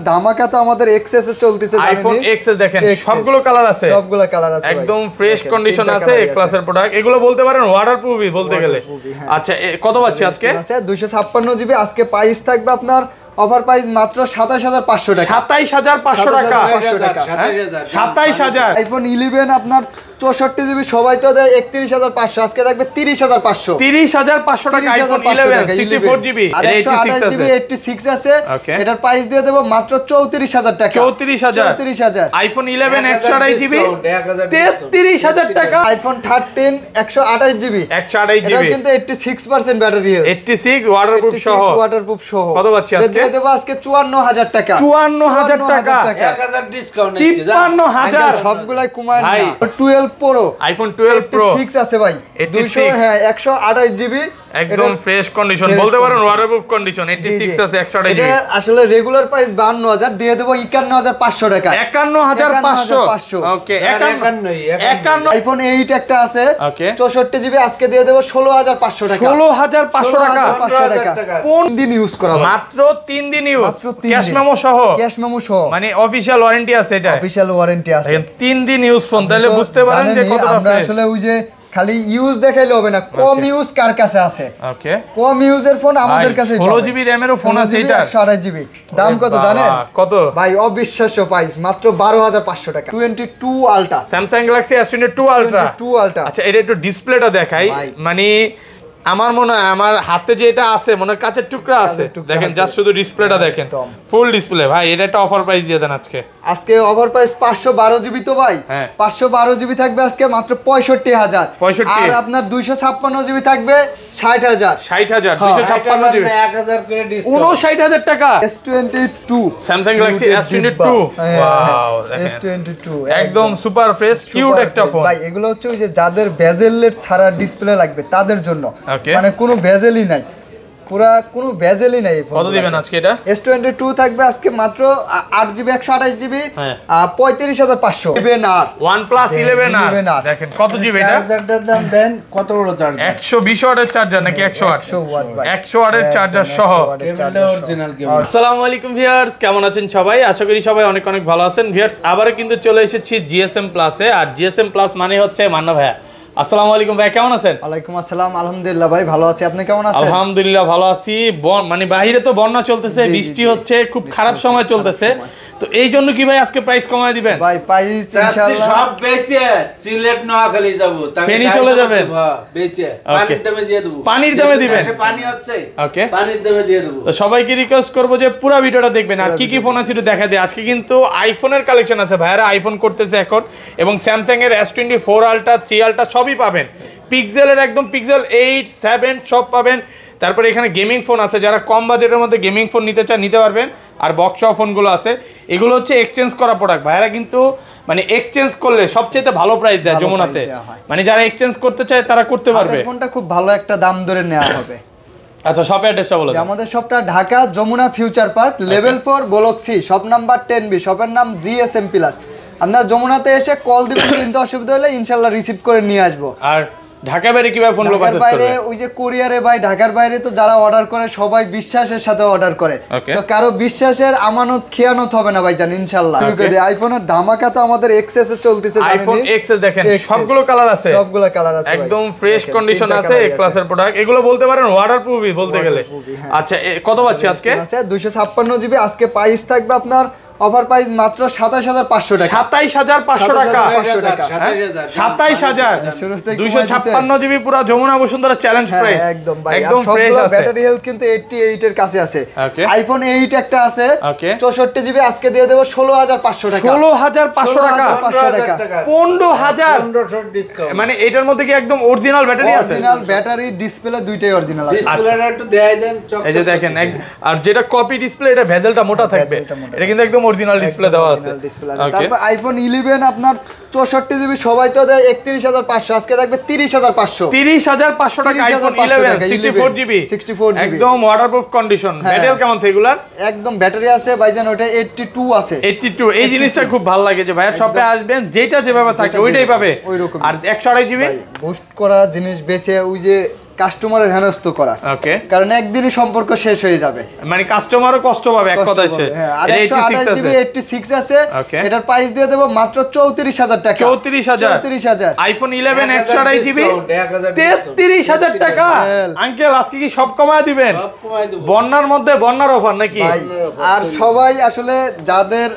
ধামাকা তো আমাদের এক্সএস এ চলতেছে, আইফোন এক্সএস দেখেন সবগুলো কালার আছে, সবগুলো কালার আছে, একদম ফ্রেশ কন্ডিশন আছে, এ ক্লাসের প্রোডাক্ট। এগুলো বলতে পারেন ওয়াটারপ্রুফই বলতে গেলে। আচ্ছা কত পাচ্ছি আজকে? 256 জিবি আজকে প্রাইস থাকবে আপনার অফার প্রাইস মাত্র 27500 টাকা। 27500 টাকা, 27000। আইফোন 11 আপনার 64 জিবি সবাই তো দেয় 31500, আজকে থাকবে 30500। 30500 টাকা আইফোন 11 64 জিবি, আর 128 জিবি 86 আছে, এটার প্রাইস দিয়ে দেব মাত্র 34000 টাকা। 34000 আইফোন 11 128 জিবি 33000 টাকা। আইফোন 13 128 জিবি 128 জিবি, এটা কিন্তু 86% ব্যাটারি, 86 ওয়াটারপ্রুফ সহ। কত পাচ্ছি আজকে? দিয়ে দেব আজকে 54000 টাকা। 54000 টাকা, 1000 ডিসকাউন্ট 53000 সবগুলাই কুমার না। 12 প্রো, আইফোন 12 প্রো 86 আছে ভাই, 200 হ্যাঁ 128 জিবি একদম ফ্রেশ কন্ডিশন, বলতে পারেন ওয়াটারপ্রুফ কন্ডিশন। 86 আছে 128 জিবি। এটা আসলে রেগুলার প্রাইস 52000, দিয়ে দেব 51500 টাকা। 51500 ওকে। 51 আইফোন 8 একটা আছে ওকে 64 জিবি আজকে দিয়ে দেব 16500 টাকা। 16500 টাকা। কোন দিন ইউজ করা মাত্র 3 দিন ইউজ, ক্যাশ মেমো সহ, ক্যাশ মেমো সহ, মানে অফিশিয়াল ওয়ারেন্টি আছে, এটা অফিশিয়াল ওয়ারেন্টি আছে। 3 দিন ইউজ ফোন, তাহলে বুঝতে পারেন যে কতটা আমরা ফ্রেশ। আসলে ওই যে খালি ইউজ দেখাইলে হবে না, কম ইউজ কার কাছে আছে। ওকে কম ইউজের ফোন আমাদের কাছে 16 জিবি র‍্যামেরও ফোন আছে, এটা 128 জিবি। দাম কত জানেন? কত ভাই? অবিশ্বাস্য প্রাইস, মাত্র 12500 টাকা। 22 ultra, Samsung Galaxy S22 ultra. আচ্ছা এটা একটু ডিসপ্লেটা দেখাই, মানে আমার মনে হয় আমার হাতে যে এটা আছে মনে কাচের টুকরা আছে, দেখেন জাস্ট শুধু ডিসপ্লেটা দেখেন, ফুল ডিসপ্লে। ভাই এটা একটা অফার প্রাইস দিয়ে দেন আজকে। আজকে অফার প্রাইস 512 জিবি তো ভাই, 512 জিবি থাকবে আজকে মাত্র 65000। আর আপনার 256 জিবি থাকবে 60000। 60000 256 জিবি 1000 করে ডিসকাউন্ট 59000 টাকা। S22 Samsung Galaxy S22 wow, S22 একদম সুপার ফ্রেশ কিউট একটা ফোন ভাই। এগুলো হচ্ছে ওই যে যাদের বেজেলের ছাড়া ডিসপ্লে লাগবে তাদের জন্য, মানে কোনো বেজেলই নাই, পুরা কোনো বেজেলই নাই। কত দিবেন আজকে এটা? S22 থাকবে আজকে মাত্র 8 GB 128 GB 35500। 11R OnePlus 11R দেখেন কত জিবি এটা? চার্জারটার দাম দেন কত বড় চার্জার? 120 ওয়াটের চার্জার নাকি 100 ওয়াট? 100 ওয়াটের চার্জার সহ অরিজিনাল কেবল। আসসালামু আলাইকুম ভিউয়ার্স, কেমন আছেন সবাই? আশা করি সবাই অনেক অনেক ভালো আছেন। ভিউয়ার্স আবারো কিন্তু চলে এসেছি জিএসএম প্লাসে, আর জিএসএম প্লাস মানে হচ্ছে মান্না ভাইয়া। আসসালামু আলাইকুম ভাই, কেমন আছেন? ওয়ালাইকুম আসসালাম, আলহামদুলিল্লাহ ভাই ভালো আছি, আপনি কেমন আছেন? আলহামদুলিল্লাহ ভালো আছি। মানে বাইরে তো বন্যা চলতেছে, বৃষ্টি হচ্ছে, খুব খারাপ সময় চলতেছে, তো এই জন্য কি ভাই আজকে প্রাইস কমায় দিবেন? ভাই প্রাইস ইনশাআল্লাহ সব বেচে সিলেট নোয়াখালী যাব, ফেনী চলে যাবেন, বেচে পানির দামে দিয়ে দেব। পানির দামে দিবেন? পানি হচ্ছে ওকে, পানির দামে দিয়ে দেব। তো সবাইকে রিকোয়েস্ট করব যে পুরো ভিডিওটা দেখবেন, আর কি কি ফোন আছে একটু দেখা দেয়। আজকে কিন্তু আইফোনের কালেকশন আছে, ভাইরা আইফোন করতেছে এখন, এবং স্যামসাং এর S24 আলট্রা 3 আলট্রা সবই পাবেন। পিক্সেলের একদম পিক্সেল 8 7 সব পাবেন। তারপরে এখানে গেমিং ফোন আছে, যারা কম বাজেটের মধ্যে গেমিং ফোন নিতে চান নিতে পারবেন। আর বক্স ফোনগুলো আছে, এগুলো হচ্ছে এক্সচেঞ্জ করা প্রোডাক্ট। ভাইরা কিন্তু মানে এক্সচেঞ্জ করলে সবচেয়ে ভালো প্রাইস দেয় যমুনাতে, মানে যারা এক্সচেঞ্জ করতে চায় তারা করতে পারবে। ফোনটা খুব ভালো একটা দাম ধরে নেওয়া হবে। আচ্ছা শপ অ্যাড্রেসটা বলো। আমাদের শপটা Dhaka Jamuna future park level 4 block C, shop number 10B, শপের নাম জিএসএম প্লাস। আপনারা যমুনাতে এসে কল দিবেন, চিন্তা অসুবিধা হলে ইনশাআল্লাহ রিসিভ করে নিয়ে আসবো। আর ঢাকার বাইরে কিভাবে ফোনগুলো পারচেজ করবে? ওই যে কুরিয়ারে ভাই, ঢাকার বাইরে তো যারা অর্ডার করে সবাই বিশ্বাসের সাথে অর্ডার করে, তো কারো বিশ্বাসের আমানত খেয়ানত হবে না ভাই জান ইনশাআল্লাহ। আইফোনের ধামাকা তো আমাদের এক্সএস এ চলতেছে, আইফোন এক্সএস দেখেন সবগুলো কালার আছে, সবগুলো কালার আছে, একদম ফ্রেশ কন্ডিশন আছে, এ ক্লাসের প্রোডাক্ট। এগুলো বলতে পারেন ওয়াটারপ্রুফই বলতে গেলে। আচ্ছা কত পাচ্ছি আজকে? 256 জিবি আজকে প্রাইস থাকবে আপনার অফার প্রাইস মাত্র 27500 টাকা। 27500 টাকা, 27000 256 জিবি পুরো যমুনা বসুন্ধরা চ্যালেঞ্জ প্রাইস একদম ভাই, একদম ফ্রেশ আছে। ব্যাটারি হেলথ কিন্তু 88 এর কাছে আছে। আইফোন 8 একটা আছে 64 জিবি আজকে দিয়ে দেব 16500 টাকা। 16500 টাকা, 15000 ডিসকাউন্ট। মানে এটার মধ্যে কি একদম অরিজিনাল ব্যাটারি আছে? অরিজিনাল ব্যাটারি, ডিসপ্লে দুইটাই অরিজিনাল আছে। ডিসপ্লেটা একটু দেখাই দেন, এই যে দেখেন, আর যেটা কপি ডিসপ্লে এটা ভেজেলটা মোটা থাকবে, এটা কিন্তু একদম অরিজিনাল ডিসপ্লে দেওয়া আছে। তারপর আইফোন 11 আপনার 64 জিবি সবাই তো দেয় 31500, আজকে থাকবে 30500। 30500 টাকা আইফোন 11 64 জিবি একদম ওয়াটারপ্রুফ কন্ডিশন। ব্যাটারি কেমন রেগুলার? একদম ব্যাটারি আছে ভাইজান, ওটা 82 আছে। 82 এই জিনিসটা খুব ভালো লাগে যে ভাইয়া শপে আসবেন যেটা যেভাবে থাকে ওইটাই পাবে। আর 128 জিবি বুস্ট করা জিনিস বেচে, ওই যে কাস্টমারের হেনস্থ করা। ওকে, কারণ একদিনই সম্পর্ক শেষ হয়ে যাবে, মানে কাস্টমারও কষ্ট পাবে এক কথায় সে। আর 128 জিবি 86 আছে, এটার প্রাইস দিয়ে দেব মাত্র 34000 টাকা। 34000 আইফোন 11 128 জিবি 33000 টাকা। আঙ্কেল আজকে কি সব কমায় দিবেন? সব কমাই দেব। বন্যার মধ্যে বন্যার অফার নাকি? আর সবাই আসলে যাদের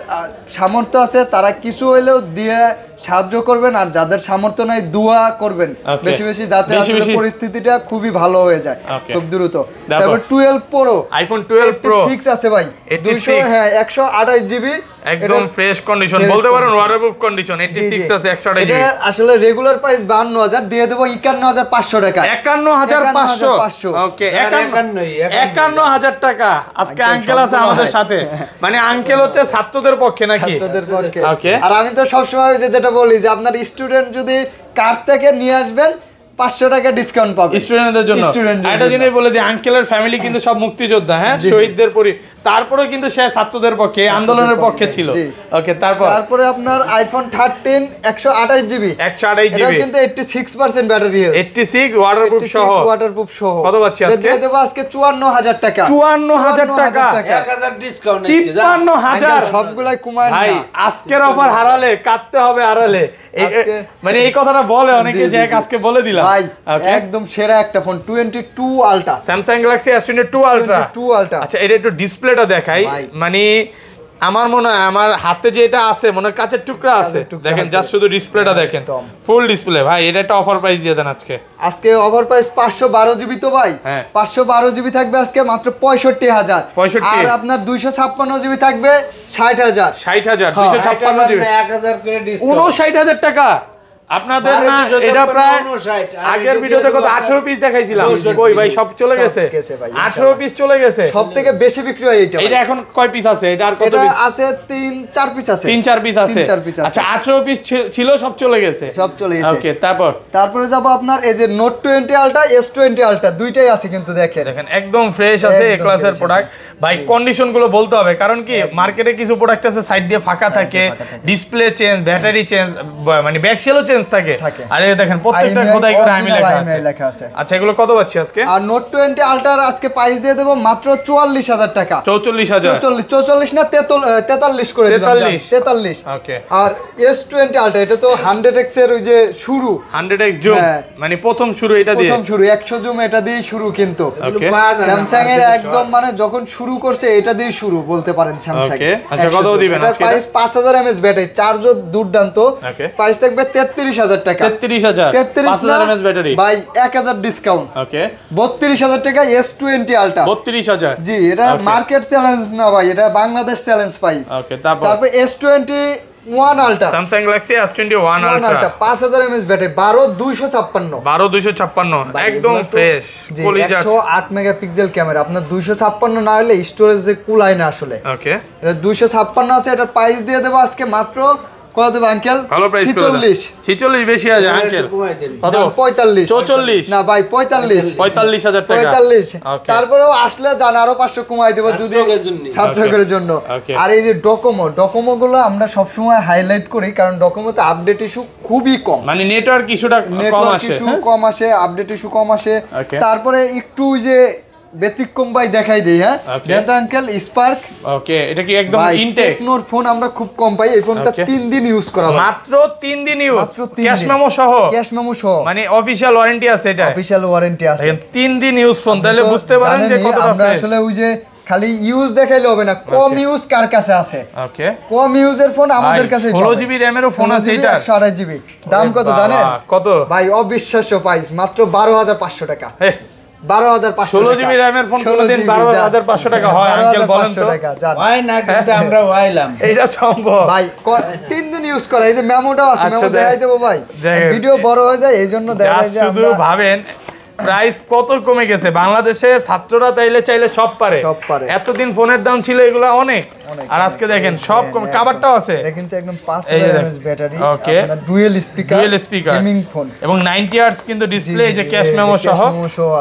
সামর্থ্য আছে তারা কিছু হইলেও দিয়ে সাহায্য করবেন, আর যাদের সামর্থ্য নাই দোয়া করবেন বেশি বেশি, যাতে আসলে পরিস্থিতিটা খুবই ভালো হয়ে যায় খুব দ্রুত। তারপর 12 প্রো, আইফোন 12 প্রো 6 আছে ভাই, 200 হ্যাঁ 128 জিবি একদম ফ্রেশ কন্ডিশন, বলতে পারেন ওয়াটারপ্রুফ কন্ডিশন। 86 আছে 128 জিবি। এটা আসলে রেগুলার প্রাইস 52000, দিয়ে দেব 51500 টাকা। 51500 ওকে, 51000 টাকা। আজকে আঙ্কেল আছে আমাদের সাথে, মানে আঙ্কেল হচ্ছে ছাত্রদের পক্ষে নাকি? ছাত্রদের পক্ষে। ওকে, আর আমি তো সবসময় যেটা বলি যে আপনার স্টুডেন্ট যদি কার্ড থেকে নিয়ে আসবেন 500 টাকা ডিসকাউন্ট পাবেন স্টুডেন্টের জন্য। একটা জিনিস বলে দিই, আঙ্কেলের ফ্যামিলি কিন্তু সব মুক্তিযোদ্ধা, হ্যাঁ, শহীদদের তারপরেও কিন্তু সে ছাত্রদের পক্ষে, আন্দোলনের পক্ষে ছিল। ওকে, তারপরে আপনার আইফোন 13 128 জিবি 128 জিবি, এটা কিন্তু 86% ব্যাটারি, 86 ওয়াটারপ্রুফ সহ কত পাচ্ছি আজকে? দিয়ে দেব আজকে 54000 টাকা। 54000 টাকা, 1000 ডিসকাউন্ট। 53000 সবগুলাই কমায় ভাই। আজকের অফার হারালে কাটতে হবে আড়ালে, মানে এই কথাটা বলে অনেকে, যে আজকে বলে দিলাম ভাই একদম সেরা একটা phone 22 ultra, Samsung Galaxy S22 ultra. আচ্ছা, এটা একটু ডিসপ্লেটা দেখাই, মানে আমার মনে হয় আমার হাতে যে এটা আছে মনে হয় কাচের টুকরা আছে, দেখেন জাস্ট শুধু ডিসপ্লেটা দেখেন, ফুল ডিসপ্লে ভাই। এটা একটা অফার প্রাইস দিয়ে দেন আজকে অফার প্রাইস 512 জিবি তো ভাই, 512 জিবি থাকবে আজকে মাত্র 65000। আর আপনার 256 জিবি থাকবে 60000। 256 জিবি 1000 করে ডিসকাউন্ট, 59000 টাকা আপনাদের না? এটা প্রায় আগের ভিডিওতে কত 18 পিস দেখাইছিলাম, কই ভাই সব চলে গেছে, 18 পিস চলে গেছে। সবথেকে বেশি বিক্রি হয় এটা। এটা এখন কয় পিস আছে? এটা আর কত এটা পিস আছে? 3-4 পিস আছে। 3-4 পিস আছে। আচ্ছা, 18 পিস ছিল, সব চলে গেছে, ওকে। তারপরে যাব আপনার এই যে নোট 20 আলট্রা, S20 আলট্রা, দুইটাই আছে কিন্তু দেখেন একদম ফ্রেশ আছে, এ ক্লাসের প্রোডাক্ট ভাই। কন্ডিশন গুলো বলতে হবে, কারণ কি মার্কেটে কিছু প্রোডাক্ট আছে সাইড দিয়ে ফাঁকা থাকে, ডিসপ্লে চেঞ্জ, ব্যাটারি চেঞ্জ, মানে ব্যাকশেলও চেঞ্জ থাকে। আর এই দেখেন প্রত্যেকটা খোদাই করে আমি লেখা আছে। আচ্ছা, এগুলো কত পাচ্ছি আজকে? আর নোট 20 আলট্রার আজকে প্রাইস দিয়ে দেব মাত্র 44000 টাকা। 44 না 43 করে দিলাম, 43। ওকে। আর S20 আলট্রা, এটা তো 100x এর ওই যে শুরু, 100x জুম, মানে প্রথম শুরু এটা দিয়ে, প্রথম শুরু 100 জুম এটা দিয়ে শুরু। কিন্তু ওকে, স্যামসাং এর একদম মানে যখন শুরু করছে এটা দিয়ে শুরু বলতে পারেন স্যামসাং। ওকে, আচ্ছা কত দিবেন আজকে? প্রাইস 5000 mAh ব্যাটারি, চার্জও দুর্দান্ত। প্রাইস থাকবে 33000 টাকা। 33000 5000 mAh ব্যাটারি ভাই, 1000 ডিসকাউন্ট। ওকে, 32000 টাকা S20 আলট্রা। 32000 জি, এটা মার্কেট চ্যালেঞ্জ না ভাই, এটা বাংলাদেশ চ্যালেঞ্জ প্রাইস। ওকে, তারপর S21 ultra, Samsung Galaxy S21 ultra 5000 mAh battery, 12256 একদম ফ্রেশ, 108 মেগাপিক্সেল ক্যামেরা। আপনার 256 না হলে স্টোরেজে কুলায় না আসলে। ওকে, এটা 256 আছে, এটার প্রাইস দিয়ে দেব আজকে মাত্র কত দেব আঙ্কেল? ভালো প্রাইস 46 বেশি আছে আঙ্কেল, কত? 45 44 না ভাই, 45000 টাকা। 45 তারপরেও আসলে জান আরো 500 কমাই দেব যদি ছাত্রদের জন্য। আর এই যে ডকোমো গুলো আমরা সব সময় হাইলাইট করি, কারণ ডকোমোতে আপডেট ইস্যু খুবই কম, মানে নেটওয়ার্ক ইস্যুটা কম আসে, আপডেট ইস্যু কম আসে। তারপরে একটু যে ব্যতিক্রম ভাই দেখাই দেই, হ্যাঁ দেন আঙ্কেল, স্পার্ক। ওকে, এটা কি একদম ইনটেক? টেকনোর ফোন আমরা খুব কম পাই, এই ফোনটা 3 দিন ইউজ করা, মাত্র 3 দিন ইউজ, ক্যাশ মেমো সহ, মানে অফিশিয়াল ওয়ারেন্টি আছে, এটা অফিশিয়াল ওয়ারেন্টি আছে। 3 দিন ইউজ ফোন, তাহলে বুঝতে পারেন যে কতটা আমরা আসলে ওই যে খালি ইউজ দেখাইলে হবে না, কম ইউজ কার কাছে আছে। ওকে, কম ইউজের ফোন আমাদের কাছে 16 জিবি র‍্যামেরও ফোন আছে, এটা 128 জিবি। দাম কত জানেন? কত ভাই? অবিশ্বাস্য প্রাইস, মাত্র 12500 টাকা। 12500 16 জিবি র‍্যামের ফোন কোনদিন 12500 টাকা হয় আঙ্কেল? বলেন তো হয় না, কিন্তু আমরা হইলাম, এটা সম্ভব ভাই। 3 দিন ইউজ করা, এই যে মেমোটাও আছে, মেমো দেখাই দেব ভাই, ভিডিও বড় হয়ে যায় এইজন্য দেখাই যায়। শুধু ভাবেন প্রাইস কত কমে গেছে, বাংলাদেশে ছাত্ররা চাইলে সব পারে। এতদিন ফোনের দাম ছিল এগুলা অনেক, আর আজকে দেখেন সব কম। কভারটাও আছে, এটা কিন্তু একদম 5000 mAh ব্যাটারি, আপনার ডুয়াল স্পিকার গেমিং ফোন, এবং 90 হার্টজ কিন্তু ডিসপ্লে, এই যে ক্যাশ মেমো সহ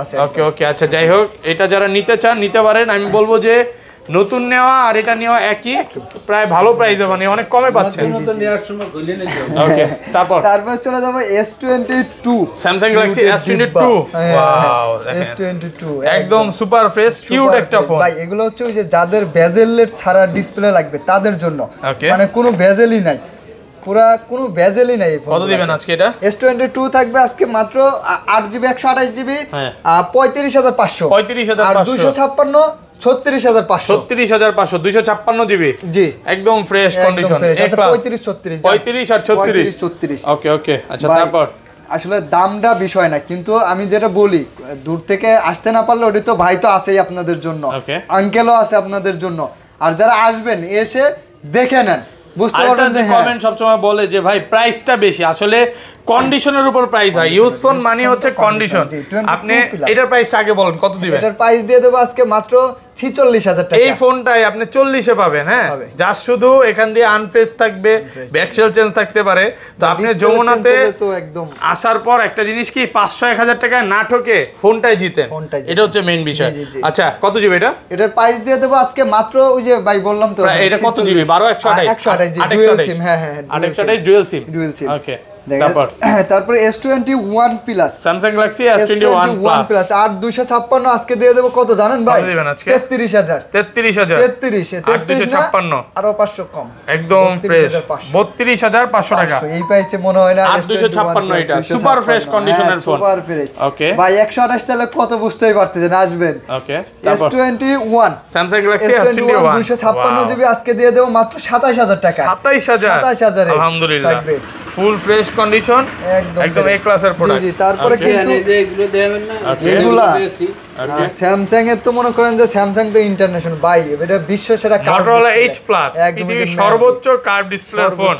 আছে। ওকে, আচ্ছা যাই হোক, এটা যারা নিতে চান নিতে পারেন। আমি বলবো যে নতুন নেওয়া আর এটা নেওয়া একই, প্রায় ভালো প্রাইসে, মানে অনেক কমে পাচ্ছেন। নতুন নেওয়ার সময় খুলে নিতে হবে। ওকে, তারপর চলে যাবো S22 Samsung Galaxy S22। Wow, S22 একদম সুপার ফ্রেশ কিউট একটা ফোন ভাই। এগুলো হচ্ছে ওই যে যাদের বেজেলের ছাড়া ডিসপ্লে লাগবে তাদের জন্য, Okay. মানে কোনো বেজেলই নাই, পুরা কোনো বেজেলই নাই। কত দিবেন আজকে এটা? S22 থাকবে আজকে মাত্র 8GB 128GB হ্যাঁ। 35,500, 35,500 আর 256 36,500, 36,500 256 জিবি, জি একদম ফ্রেশ কন্ডিশন। 35 36 35 আর 36। 34। ওকে ওকে, আচ্ছা ভাই, তারপর আসলে দামটা বিষয় না, কিন্তু আমি যেটা বলি দূর থেকে আসতে না পারলে ওটা তো ভাই তো আছেই আপনাদের জন্য, Okay. আঙ্কেলও আছে আপনাদের জন্য, আর যারা আসবেন এসে দেখে নেন, বুঝতে আরেকটা পারবেন যে যে হ্যাঁ কমেন্ট সবসময় বলে যে ভাই প্রাইসটা বেশি, আসলে কন্ডিশনের উপর প্রাইস হয়। ইউজ ফোন মানে হচ্ছে কন্ডিশন। জি, 22 আপনি plus। এটার প্রাইস আগে বলেন কত দিবেন? এটার প্রাইস দিয়ে দেবো আজকে মাত্র 46,000 টাকা। এই ফোনটাই আপনি 40-এ পাবেন। হ্যাঁ, পাবে। যা শুধু এখান দিয়ে আনপ্রেস থাকবে, ব্যাকসেল চেঞ্জ থাকতে পারে। তো আপনি Display যমুনাতে change হলে তো একদম আসার পর একটা জিনিস কি 500-1000 টাকায় না ঠকে ফোনটাই জিতেন, ফোনটাই জিতেন। এটা হচ্ছে মেইন বিষয়। জি, জি, জি। আচ্ছা, কত জিবি এটা? এটার প্রাইস দিয়ে দেবো আজকে মাত্র ওই যে ভাই বললাম তো এটা কত জিবি? 128 dual SIM. হ্যাঁ হ্যাঁ 828 ডুয়াল সিম। ডুয়াল সিম। ওকে, তারপর তারপর S21 plus, Samsung Galaxy S21 plus আর 256 আজকে দিয়ে দেবো কত জানেন ভাই? কত দিবেন আজকে? 33,000। 33 না, 256 আরো 500 কম, একদম ফ্রেশ 32,500 32,500 টাকা। এই পাইছে মনে হয় না। আর 256 এটা সুপার ফ্রেশ কন্ডিশনের ফোন। Super fresh. ওকে ভাই 128 তাহলে কত বুঝতেই পারতেছেন, আসবেন। ওকে, তারপর S21 Samsung Galaxy S21 S21 256 GB আজকে দিয়ে দেবো মাত্র 27,000 টাকা। 27,000 এ আলহামদুলিল্লাহ, থাকবে। ফুল ফ্রেশ কন্ডিশন, একদম এ ক্লাসের প্রোডাক্ট। জি, তারপরে আপনি কিন্তু জানেন যে এগুলো দেবেন না, Okay. এগুলা বেশি। স্যামসাং এর তো মনে করেন যে স্যামসাং তো ইন্টারন্যাশনাল ভাই, এটা বিশ্ব সেরা Motorola H Plus পৃথিবীর সর্বোচ্চ কার্ভ ডিসপ্লের ফোন।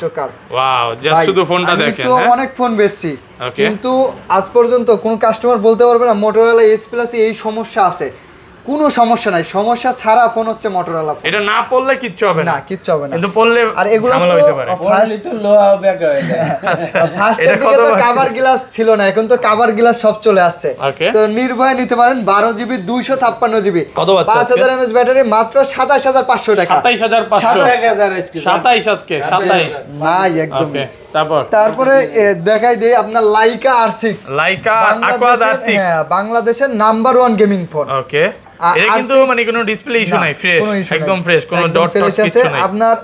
ওয়াও, জাস্ট শুধু ফোনটা দেখেন। তো হ্যাঁ, অনেক ফোন বেচছি, Okay. কিন্তু আজ পর্যন্ত কোন কাস্টমার বলতে পারবে না Motorola H Plus এই সমস্যা আছে। কোনো সমস্যা নাই, সমস্যা ছাড়া ফোন হচ্ছে Motorola ফোন। এটা না পড়লে কিচ্ছু হবে না, না, কিচ্ছু হবে না। কিন্তু পড়লে আর এগুলো ঝামেলা তো হইতে পারে। Only তো লোহা বেঁকা হয়ে যায়। ফার্স্টের এটা দিকে কত তো পাচ্ছেন? কভার গ্লাস ছিল না, এখন তো কভার গ্লাস সব চলে আসছে। Okay. তো নির্ভয়ে নিতে পারেন 12GB 256GB, কত পাচ্ছে আজকে? 5000 mAh ব্যাটারি, মাত্র 27,500 টাকা। 27,500 27,000 আজকে। 27 আজকে 27। নাই একদম। ওকে, তারপর তারপরে দেখাই দেই আপনার Laika R6, Laika Aqua R6। হ্যাঁ, বাংলাদেশের নাম্বার 1 গেমিং ফোন। ওকে, এটা কিন্তু R6 মানে কোনো ডিসপ্লে ইস্যু না, নাই, ফ্রেশ, কোনো issue একদম নাই। ফ্রেশ, কোনো একদম ডট টট fresh আছে। কিছু নাই। আপনার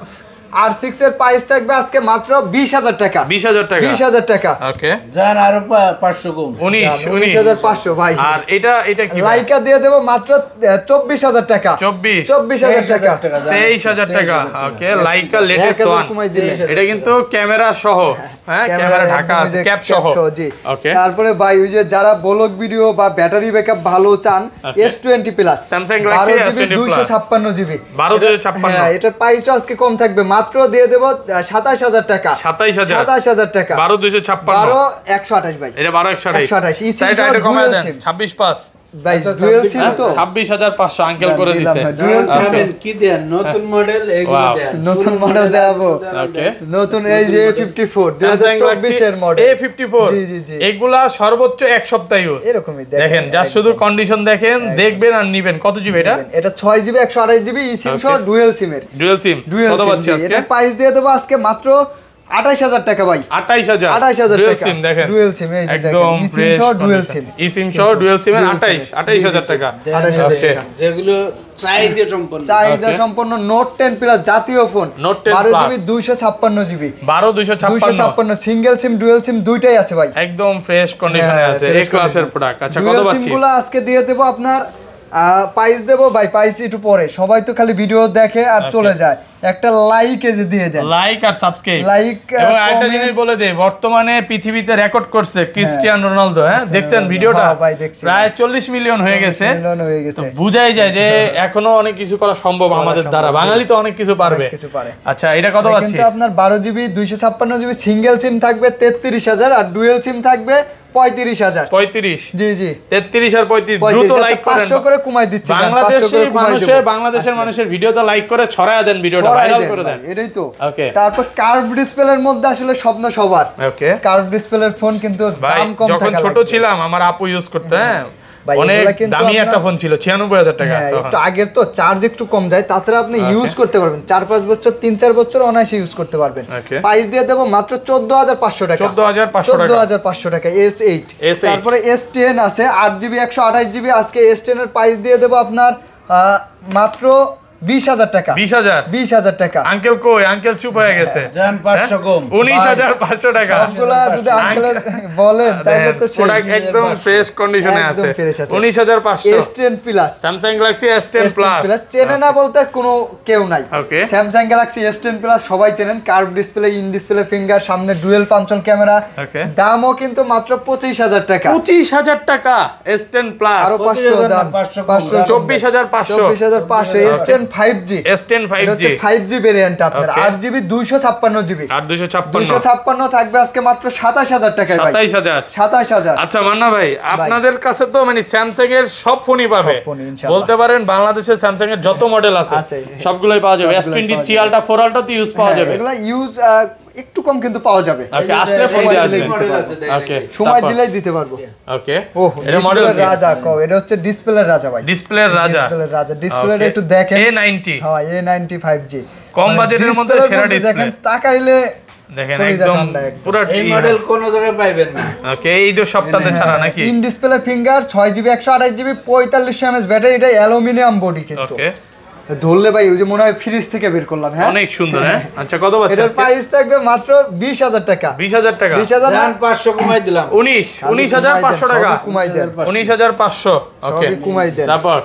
R6 এর প্রাইস থাকবে আজকে মাত্র 20,000 টাকা। 20,000 টাকা। 20,000 টাকা। ওকে, যান আরো 500 কম। 19 19,500 ভাই। আর এটা কি ভাই? লাইকা দিয়ে দেবো মাত্র 24,000 টাকা। 24,000 টাকা। 23,000 টাকা। ওকে, লাইকা লেটেস্ট 1,000 ওয়ান। কমাই দিলে। এটা কিন্তু ক্যামেরা সহ, হ্যাঁ, ক্যামেরা ঢাকা একদম আছে, ওই যে ক্যাপ cap সহ। জি। ওকে, তারপরে ভাই ওই যে যারা ব্লগ ভিডিও বা ব্যাটারি ব্যাকআপ ভালো চান, Okay. S20 plus, Samsung Galaxy 12GB S20 Plus। 256GB, 12,256 হ্যাঁ, এটার প্রাইসও আজকে কম থাকবে, মাত্র দিয়ে দেবো 27,000 টাকা। 27,000 27,000 টাকা। 12,256 128 ভাই। এটা 12,128 128 ই সিম এটা সহ কমায় dual দেন SIM। 26,500 ভাই আচ্ছা, ডুয়াল সিম তো 26,500 আঙ্কেল করে দিলাম দিছে। ভাই, dual SIM তো। জানেন কি দেন নতুন মডেল এগুলো Wow. দেন। নতুন মডেল দেখাবো। ওকে, নতুন এই যে 54 Samsung 2024 এর Galaxy মডেল। A54 জি, জি, জি। এগুলা সর্বোচ্চ এক সপ্তাহ ইউজ। এরকমই দেখেন জাস্ট শুধু কন্ডিশন দেখেন, দেখবেন আর নিবেন। কত জিবি এটা? এটা 6GB 128GB ই সিম সহ Okay. ডুয়াল সিমের। Dual SIM. ডুয়াল কত সিম পাচ্ছি আজকে? এটা প্রাইস দিয়ে দেবো আজকে মাত্র 28,000 টাকা ভাই। 28,000 28,000 ডুয়াল টাকা। সিম দেখেন, ডুয়াল সিম এই যে একদম দেখেন ই সিম ফ্রেশ সহ ডুয়াল সিম। ই সিম সহ ডুয়াল সিমের Dual 28,000 টাকা। 28,000 Okay. টাকা। যেগুলো চাহিদা সম্পন্ন। চাহিদা Okay. সম্পন্ন নোট 10 প্লাস জাতীয় phone, Note 10 12GB Plus। 256GB, 12,256 256 single SIM dual SIM দুইটাই আছে ভাই। একদম ফ্রেশ কন্ডিশনে আছে, এ ক্লাসের প্রোডাক্ট। আচ্ছা, কত ডুয়াল পাচ্ছি? সিমগুলো আজকে দিয়ে দেবো আপনার প্রাইস দেবো ভাই, প্রাইস একটু পরে, সবাই তো খালি ভিডিও দেখে আর চলে যায়, একটা লাইক এ যে দিয়ে দেন, লাইক আর সাবস্ক্রাইব। লাইক এবং আরেকটা জিনিস বলে দেই, বর্তমানে পৃথিবীতে রেকর্ড করছে ক্রিস্টিয়ানো রোনালদো। হ্যাঁ, দেখছেন ভিডিওটা? হ্যাঁ ভাই, দেখছি। প্রায় 40 মিলিয়ন হয়ে গেছে। মিলিয়ন হয়ে গেছে। তো বুঝাই যায় যে এখনো অনেক কিছু করা সম্ভব আমাদের দ্বারা। সম্ভব, বাঙালি তো অনেক কিছু পারবে। অনেক কিছু পারে। আচ্ছা, এটা কত পাচ্ছি? কিন্তু আপনার 12GB 256GB সিঙ্গেল সিম থাকবে 33,000 আর ডুয়াল সিম থাকবে 35,000। 35, জি জি 33 আর 35 দ্রুত লাইক করেন। 500 করে কমাই দিচ্ছি, বাংলাদেশের মানুষের ভিডিওটা লাইক করে ছড়ায় দেন, ভিডিওটা ভাইরাল করে দেন। এটাই তো। ওকে, তারপর কার্ভ ডিসপ্লের মধ্যে আসলে স্বপ্ন সবার। ওকে কার্ভ ডিসপ্লের ফোন কিন্তু ভাই, দাম কম যখন থাকা ছোট লাগবে। ছিলাম আমার আপু ইউজ করতে, হ্যাঁ, ভাই অনেক এগুলা কিন্তু দামি একটা আপনার- ফোন ছিল 96,000 টাকা হ্যাঁ, তখন। একটু আগের তো চার্জ একটু কম যায়, তাছাড়া আপনি ইউজ করতে পারবেন 4-5 বছর 3-4 বছর অনায়াসে ইউজ করতে পারবেন। Okay. প্রাইস দিয়ে দেবো মাত্র 14,500 টাকা। 14,500 টাকা। 14,500 টাকা S8। S8 তারপরে S10 আছে 8GB 128GB, আজকে S10 এর প্রাইস দিয়ে দেবো আপনার মাত্র 20,000 টাকা। 20,000 20,000 টাকা। আঙ্কেল কই? আঙ্কেল চুপ হয়ে গেছে। যান 500 কম। 19,500 টাকা। সবগুলা যদি আঙ্কেলের বলেন তাহলে তো প্রোডাক্ট একদম ফ্রেশ কন্ডিশনে একদম আছে। fresh আছে। 19,500 S10 plus Samsung Galaxy S10 plus. চেনে না বলতে কোনো কেউ নাই। Okay. Samsung Galaxy S10 plus সবাই চেনেন, curve display, in display finger, সামনে ডুয়েল পাঞ্চল ক্যামেরা। Okay. দামও কিন্তু মাত্র 25,000 টাকা। 25,000 টাকা S10 প্লাস। আরো 500 দাম, 500 24,500 24,500 S10 5G। S10 এটা 5G হচ্ছে 5G ভেরিয়েন্ট আপনার, Okay. 8GB 256GB। আর 256 256 থাকবে আজকে মাত্র 27,000 টাকায় ভাই। 27,000। 27,000। আচ্ছা মান্না ভাই, আপনাদের কাছে তো মানে স্যামসাং এর সব ফোনই পাবে, সব ফোনই ইনশাআল্লাহ। বলতে পারেন বাংলাদেশে স্যামসাং এর যত মডেল আছে আছে। সবগুলোই পাওয়া যাবে। সবগুলোই S23 পাওয়া আলট্রা 4 আলট্রা তো ইউজ পাওয়া হ্যাঁ, যাবে। এগুলা ইউজ একটু কম কিন্তু পাওয়া যাবে। ওকে, আসলে ফোন সময় দিয়ে দিলেই আসবে। দিতে মডেল পারবো। আছে ওকে, সময় দিলেই দিতে পারবো। ওকে। ওহ, এটা মডেল ডিসপ্লের রাজা কও, এটা হচ্ছে ডিসপ্লের রাজা ভাই। ডিসপ্লের রাজা। ডিসপ্লের রাজা, ডিসপ্লেটা Okay. একটু দেখেন। A90 হ্যাঁ, A90 5G কম মানে বাজেটের মধ্যে ডিসপ্লের সেরা মধ্যে ডিসপ্লে। দেখেন, তাকাইলে দেখেন কলিজা একদম ঠান্ডা একদম। পুরো এই মডেল কোন জায়গায় পাইবেন না। ওকে, এই তো সপ্তাহে ছাড়া নাকি? In display finger, 6GB 128GB, 4500 mAh battery, এটা অ্যালুমিনিয়াম বডি কিন্তু। ওকে, ধরলে ভাই ওই যে মনে হয় ফ্রিজ থেকে বের করলাম। হ্যাঁ, অনেক সুন্দর। হ্যাঁ, আচ্ছা কত পাচ্ছেন এটার আজকে? প্রাইস থাকবে মাত্র 20,000 টাকা। 20,000 টাকা। 20,000 যান 500 কমাই দিলাম। 19,500 টাকা। সবই কুমাই দেন। 19,500। ওকে, সবই কুমাই দেন। তারপর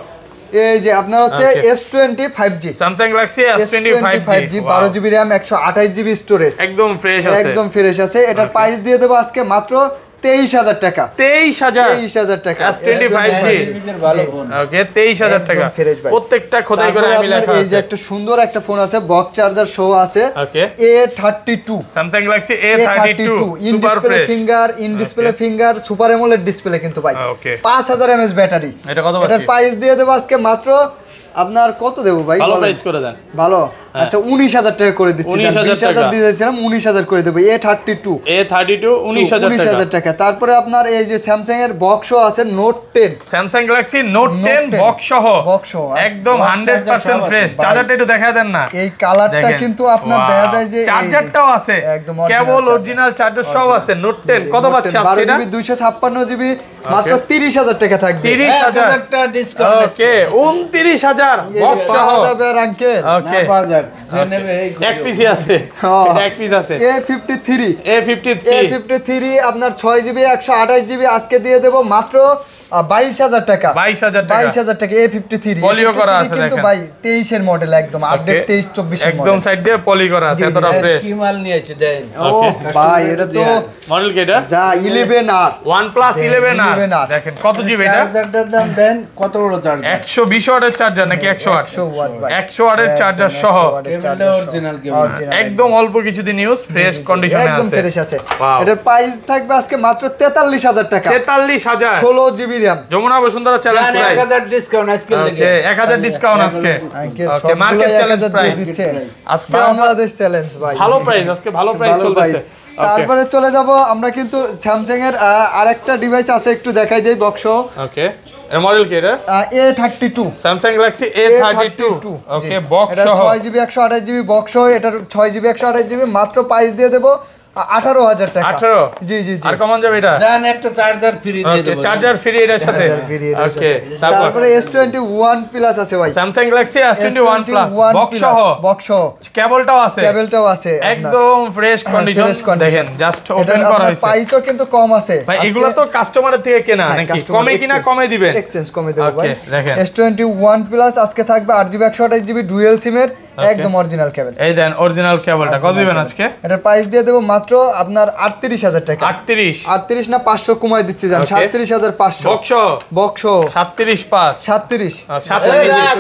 এই যে আপনার হচ্ছে Okay. S20 5G, Samsung Galaxy S20 5G 12GB RAM 128GB storage, একদম ফ্রেশ আছে। একদম ফ্রেশ আছে। এটার প্রাইস দিয়ে দেবো আজকে মাত্র 23,000 টাকা। 23,000 টাকা। S20 5G এর ভালো ফোন। ওকে, 23,000 টাকা। একদম fresh ভাই। প্রত্যেকটা খোদাই করে তারপরে আমি আপনার লেখা এই যে আছে। একটা সুন্দর একটা ফোন আছে, বক্স চার্জার সহ আছে, ওকে, A32 Samsung Galaxy A32 in super display fresh. Finger, in display finger, super AMOLED display কিন্তু ভাই। Okay. 5000 mAh battery. এটা কত এটার পাচ্ছি? প্রাইস দিয়ে দেবো আজকে মাত্র আপনার কত দেবো ভাই? ভালো বলেন। প্রাইস করে দেন। ভালো, আচ্ছা 19,000 টাকা করে দিচ্ছি। 19,000 20,000 টাকা। দিয়ে দিয়েছিলাম, 19,000 করে দেবো। A32 A32 19,000 টাকা। টাকা। তারপরে আপনার এই যে স্যামসাং এর বক্সও আছে, note 10। Samsung Galaxy note 10 box সহ। বক্স সহ। একদম Box 100% charger সব ফ্রেশ। আছে। চার্জারটা একটু দেখায় দেন না। এই কালারটা দেখেন। কিন্তু আপনার Wow. দেখা যায় যে এই যে- চার্জারটাও আছে, একদম original কেবল charger। অরিজিনাল চার্জার সব আছে। নোট 10 কত Note পাচ্ছে 10, আজকে এটা? 12GB 256GB মাত্র 30,000 টাকা থাকবে। 30,000 1000 টাকা ডিসকাউন্ট ওকে, 29,000 বক্স সহ। পাওয়া যাবে আর আঙ্কেল। ওকে, না পাওয়া যাক। যে নেবে এই এক পিসই আছে। হ্যাঁ। এটা এক পিস আছে। A53 A53 আপনার 6GB 128GB আজকে দিয়ে দেবো মাত্র 22,000 টাকা। 22,000 টাকা। 22,000 টাকা A53 পলিও করা আছে কিন্তু দেখেন। ভাই 23 এর মডেল, একদম আপডেট 23-24 এর একদম মডেল। সাইড দিয়ে পলি করা আছে, জি, জি, এতটা দেন, ফ্রেশ। কি মাল নিয়েছে দেন। ও ভাই, এটা তো মডেল কি এটা? যা 11R OnePlus 11R 11R দেখেন কত জিবি এটা? চার্জারটার দাম দেন কত বড় চার্জার? 120 ওয়াটের চার্জার নাকি 100 ওয়াট? 100 ওয়াট ভাই। 100 ওয়াটের চার্জার সহ। কেবলটা অরিজিনাল কেবল। একদম অল্প কিছুদিন ইউজ, ফ্রেশ কন্ডিশনে একদম আছে। ফ্রেশ আছে। Wow. এটার প্রাইস থাকবে আজকে মাত্র 43,000 টাকা। 43,000 16GB RAM। Jamuna Bashundhara challenge জান, প্রাইস। 1000 ডিসকাউন্ট আজকে ওকে, 1000 ডিসকাউন্ট আজকে। আঙ্কেল ওকে, সবগুলো মার্কেট চ্যালেঞ্জ 1000 দিয়ে প্রাইস। দিচ্ছে। আজকে বাংলাদেশ চ্যালেঞ্জ ভাই। ভালো প্রাইস, আজকে ভালো প্রাইস ভালো চলতেছে। price। তারপরে চলে যাব আমরা কিন্তু স্যামসাং এর আরেকটা ডিভাইস আছে, একটু দেখাই দেই বক্স। ওকে, এর মডেল কি এটা? A32 স্যামসাং গ্যালাক্সি A32 ওকে, বক্স এটা সহ। 6GB 128GB বক্স, এটার 6GB 128GB মাত্র প্রাইস দিয়ে দেবো 18,000 টাকা। 18? জি জি জি। আর কমান যাবে এটা? জান, একটা চার্জার ফ্রি দিয়ে ওকে, দেব। চার্জার ফ্রি এর সাথে। Charger free এর ওকে, সাথে। তারপর তারপরে S21 প্লাস আছে ভাই। Samsung Galaxy S21 plus box সহ, বক্স কেবলটাও আছে, কেবলটাও আছে আপনার। একদম ফ্রেশ কন্ডিশন। fresh condition। দেখেন জাস্ট এটার ওপেন করা আপনার হয়েছে। প্রাইসও কিন্তু কম আছে। ভাই আজকে- এগুলো তো কাস্টমারের থেকে কেনা হ্যাঁ, নাকি? customer কমে কিনা exchange- কমে দিবেন? exchange কমে দেবো Okay, ভাই। দেখেন। S21 প্লাস আজকে থাকবে 8GB 128GB ডুয়াল সিমের, একদম অরিজিনাল কেবল। এই দেন অরিজিনাল কেবলটা কত দিবেন আজকে? এটার প্রাইস দিয়ে দেবো মাত্র আপনার 38,000 টাকা। 38 38 না 500 কমাই দিচ্ছি জান, Okay. 37,500 বক্স বক্স 37 পাস 37 এই রাখ,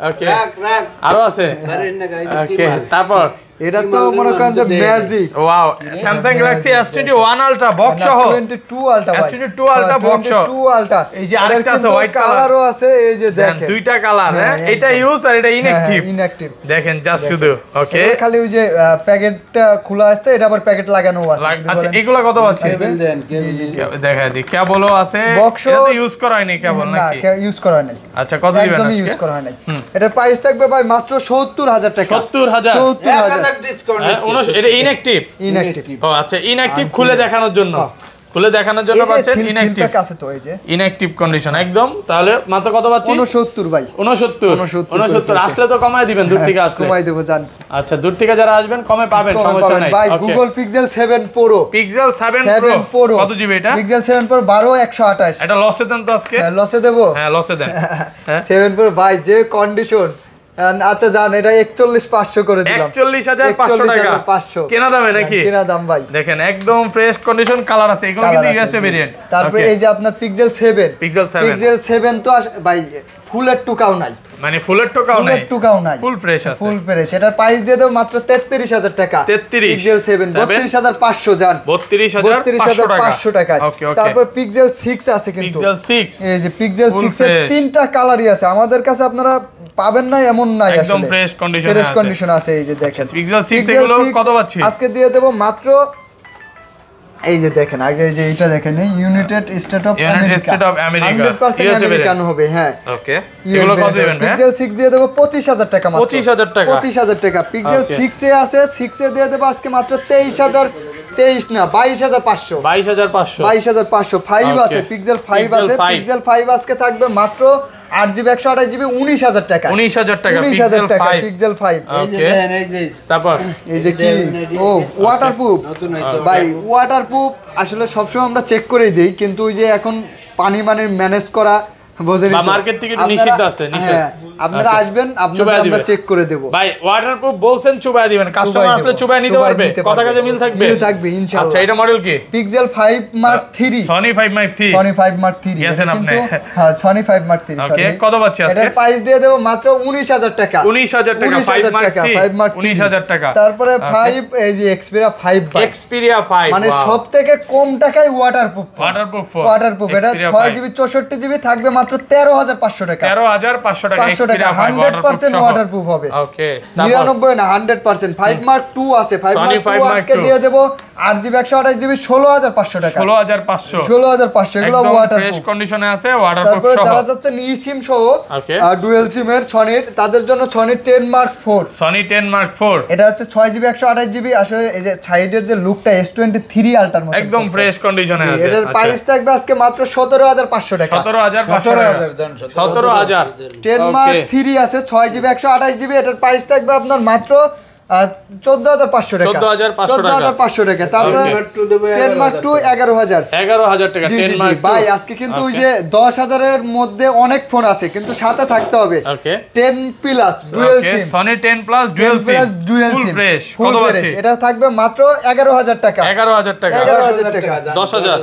ওকে, রাখ, রাখ। আরো আছে। বাড়ির না গাড়িতে কি ওকে, মাল? তারপর এটা তো মনে করেন যে magic. Wow, Samsung Galaxy S21 ultra box সহ, 22 আলট্রা ভাই, S22 আলট্রা বক্স সহ, 22 আলট্রা। এই যে আরেকটা আছে হোয়াইট কালারও আছে, এই যে দেখেন দুইটা কালার। হ্যাঁ, এটা ইউজ আর এটা ইনঅ্যাকটিভ। ইনঅ্যাকটিভ দেখেন জাস্ট শুধু। ওকে, খালি ওই যে প্যাকেটটা খোলা আছে, এটা আবার প্যাকেট লাগানো আছে। আচ্ছা, এগুলা কত আছে? কেবল দেন, কেবল দেখা দি কেবলও আছে, বক্সও এটা ইউজ করা হয়নি কেবল না, নাকি? ইউজ করা হয় নাই। আচ্ছা, কত দিবেন একদমই আজকে? ইউজ করা হয় নাই। এটার প্রাইস থাকবে ভাই মাত্র 70000 টাকা। 70000 1000 ডিসকাউন্ট। এটা ইনঅ্যাকটিভ। ইনঅ্যাকটিভ। ও আচ্ছা, ইনঅ্যাকটিভ খুলে দেখানোর জন্য, খুলে দেখানোর জন্য পাচ্ছেন ইনঅ্যাকটিভ। সিলটা কাছে তো এই যে ইনঅ্যাকটিভ কন্ডিশন একদম। তাহলে মাত্র কত পাচ্ছি? 69 ভাই। 69 আসলে তো কমায় দিবেন দূর থেকে আসলে। কমাই দেব জান। আচ্ছা, দূর থেকে যারা আসবেন কমে পাবেন, সমস্যা নাই। ভাই Google pixel 7 pro, pixel 7 pro কত জিবি এটা? Pixel 7 pro 12128। এটা লসে দেন তো আজকে? লসে দেব? হ্যাঁ, লসে দেন। হ্যাঁ, 7 প্রো ভাই যে কন্ডিশন। আচ্ছা জান, এটা 41500 করে দিলাম। 41500 টাকা 41500 কেনা দামে নাকি? কেনা দাম ভাই। দেখেন একদম ফ্রেশ কন্ডিশন কালার আছে, এগুলো কিন্তু ইউএসএ ভেরিয়েন্ট। তারপরে এই যে আপনার পিক্সেল 7, পিক্সেল 7 তো ভাই ফুলের টুকাও নাই, মানে ফুলের টুকাও নাই, ফুলের টুকাও নাই, ফুল ফ্রেশ আছে, ফুল ফ্রেশ। এটার প্রাইস দিয়ে দেব মাত্র 33000 টাকা। 33 পিক্সেল 7 32500 জান, 32500 টাকা। তারপর পিক্সেল 6 আছে কিন্তু, পিক্সেল 6 এই যে পিক্সেল 6 এর তিনটা কালারই আছে আমাদের কাছে, আপনারা পাবেন না এমন নাই, আসলে একদম ফ্রেশ কন্ডিশনে আছে, ফ্রেশ কন্ডিশন আছে। এই যে দেখেন পিক্সেল 6 এগুলো কত পাচ্ছি আজকে দিয়ে দেব মাত্র, এই যে দেখেন আগে এই যে এটা দেখেন, এই United state of America 100% American হবে। হ্যাঁ, ওকে, এগুলো কত দিবেন? পিক্সেল 6 দিয়ে দেব 25000 টাকা মাত্র। 25000 টাকা, 25000 টাকা। পিক্সেল 6 এ আছে, 6 এ দিয়ে দেব আজকে মাত্র 23000 না 22500, 22500 5 আছে, পিক্সেল 5 আছে, পিক্সেল 5 আজকে থাকবে মাত্র 8GB 128GB 19000 টাকা, 19000 টাকা, 19000 টাকা পিক্সেল 5। এই যে দেন, এই যে তারপর এই যে কি, ও ওয়াটারপ্রুফ ভাই, ওয়াটারপ্রুফ আসলে সবসময় আমরা চেক করেই দেই, কিন্তু ওই যে এখন পানি মানে ম্যানেজ করা বোঝেন, বা মার্কেট থেকে একটু নিষিদ্ধ আছে, নিষেধ। আপনারা আসবেন, আপনাদের আমরা চেক করে দেব ভাই। ওয়াটারপ্রুফ বলছেন, চুবাই দিবেন, কাস্টমার আসলে চুবাই নিতে পারবে, কথা কাজে মিল থাকবে, মিল থাকবে ইনশাআল্লাহ। আচ্ছা, এটা মডেল কি? Pixel 5 mark 3, Sony 5 mark 3, Sony 5 mark 3 গেছেন আপনি? কিন্তু হ্যাঁ, সনি 5 মার্ক 3। ওকে, কত পাচ্ছি আজকে? এটার প্রাইস দিয়ে দেব মাত্র 19000 টাকা, 19000 টাকা, 5 মার্ক 19000 টাকা। তারপরে 5 এই যে এক্সপেরিয়া 5 এক্সপেরিয়া 5 মানে সবথেকে কম টাকায় ওয়াটারপ্রুফ, ওয়াটারপ্রুফ এটা 6GB 64GB থাকবে মাত্র 13500 টাকা, 13500 টাকা, 500 টাকা 100% ওয়াটারপ্রুফ হবে। ওকে, 99 না 100%। 5 মার্ক 2 আছে, 5 মার্ক 2 আজকে দিয়ে দেব 8GB 128GB 16500 টাকা, 16500, 16500 এগুলো ফ্রেশ ওয়াটারপ্রুফ কন্ডিশনে আছে, ওয়াটারপ্রুফ তারপরে সহ। যারা যাচ্ছেন eSIM সহ ওকে, ডুয়াল সিম এর সনির, তাদের জন্য সনি 10 মার্ক 4, সনি 10 মার্ক 4, এটা হচ্ছে 6GB 128GB। আসলে এই যে সাইডের যে লুকটা S23 আলট্রার মতো একদম ফ্রেশ কন্ডিশনে আছে। এটার প্রাইস থাকবে আজকে মাত্র 17500 টাকা, 17500 টাকা, 17000। 10 মার্ক 3 আছে 6GB 128GB, এটার প্রাইস থাকবে আপনার মাত্র 14500 টাকা, 14500 টাকা। তারপরে 10 মার্ক 2 11000 টাকা, জি 10 জি মার্ক ভাই। আজকে কিন্তু ওই যে 10000 এর মধ্যে অনেক ফোন আছে, কিন্তু সাথে থাকতে হবে ওকে 10 plus dual SIM, Sony 10 plus dual SIM, full fresh. কত আছে? এটা থাকবে মাত্র 11000 টাকা, 11000 টাকা, 11000 টাকা, 10000।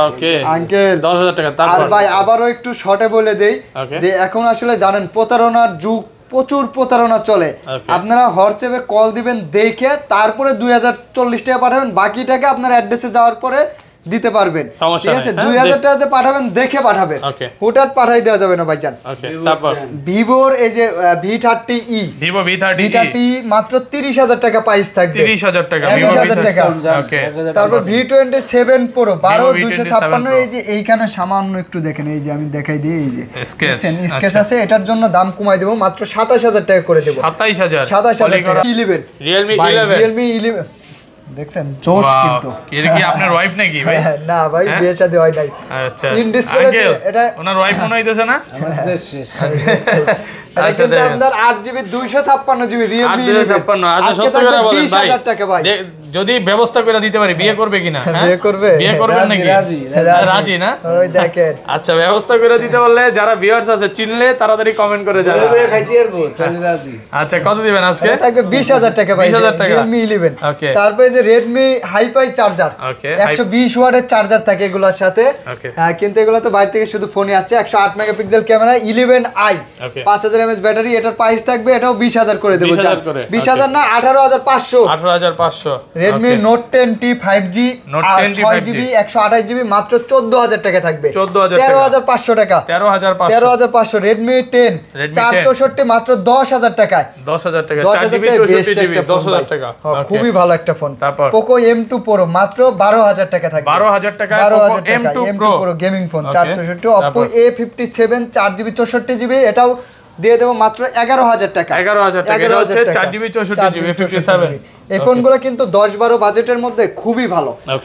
ওকে আঙ্কেল 10000 টাকা। আর তারপর ভাই আবারও একটু শর্টে বলে দেই Okay. যে এখন আসলে জানেন প্রতারণার যুগ, প্রচুর প্রতারণা চলে। Okay. আপনারা হোয়াটসঅ্যাপে কল দিবেন, দেখে তারপরে 2040 টাকা পাঠাবেন, বাকি টাকা আপনার অ্যাড্রেসে যাওয়ার পরে দিতে পারবেন, সমস্যা ঠিক আছে? নেই, হ্যাঁ, 2000 টাকা যে পাঠাবেন দেখে পাঠাবেন, Okay. হুটহাট পাঠাই দেওয়া যাবে না ভাইজান। ওকে, তারপর ভিভোর এই যে V30e, ভিভো V30 V30 মাত্র 30000 টাকা প্রাইস থাকবে, 30000 টাকা, 30000 টাকা। ওকে, তারপর V27 Pro 12256, Pro এই যে এইখানে সামান্য একটু দেখেন, এই যে আমি দেখাই দিই, এই যে স্কেচ, স্কেচ আছে, এটার জন্য দাম কমাই দেব, মাত্র 27000 টাকা করে দেব, 27000, 27000 টাকা। 11 Realme ভাই, 11, Realme 11 দেখছেন জোশ Wow, কিন্তু। এটা কি আপনার ওয়াইফ নাকি ভাই? না ভাই, হ্যাঁ? বিয়ে শাদী হয় নাই। আচ্ছা, ইন ডিসপ্লে আঙ্কেল, এটা ওনার ওয়াইফ মনে হইতেছে না? আমাদের শেষ। এটা আচ্ছা, কিন্তু দেখেন। আপনার 8GB 256GB Realme 11 856, আচ্ছা, আজকে সত্য থাকবে করে বলেন ভাই, 20000 টাকা ভাই। যদি ব্যবস্থা করে দিতে পারি বিয়ে করবে কিনা? বিয়ে করবে? বিয়ে করবেন নাকি? রাজি না? ওই দেখেন। আচ্ছা, ব্যবস্থা করে দিতে বললে যারা ভিউয়ার্স আছে চিনলে তাড়াতাড়ি কমেন্ট করে জানাবে। খাইতে পারবো তাহলে রাজি। আচ্ছা, কত দিবেন আজকে? এটা থাকবে 20,000 টাকা ভাই, 20,000 টাকা। Redmi 11। Okay. তারপরে যে Redmi Hi-Fi চার্জার, Okay. 120 ওয়াটের চার্জার থাকে এগুলোর সাথে। Okay. কিন্তু এগুলো তো বাইরে থেকে শুধু ফোনে আছে। 108 megapixel camera, 11i, Okay. 5000 mAh battery. এটার প্রাইস থাকবে, এটাও 20,000 করে দেব। 20,000 করে। 20,000 না, 18,500। 18,500। Redmi Note 10T 5G, Note 10T 6GB 128GB মাত্র 14,000 টাকা থাকবে। 14,000 টাকা। 13,500 টাকা। 13,500। 13,500। Redmi 10 464 মাত্র 10,000 টাকায়। 10,000 টাকা। 10,000 4GB টাকায় best 64GB একটা ফোন 10,000 ভাই। টাকা। হ্যাঁ, Okay. খুবই ভালো একটা ফোন। তারপর? Poco M2 Pro মাত্র 12,000 টাকা থাকবে। 12,000 টাকায় 12,000 Poco টাকা M2 M2 Pro gaming phone Okay. 464। Oppo তারপর? A57 4GB 64GB, এটাও দিয়ে দেবো মাত্র 11,000 টাকা। 11,000 টাকা। এটা হচ্ছে 4GB 64GB 57। এই ফোনগুলো কিন্তু 10-12 বাজেটের মধ্যে খুবই ভালো। ওকে।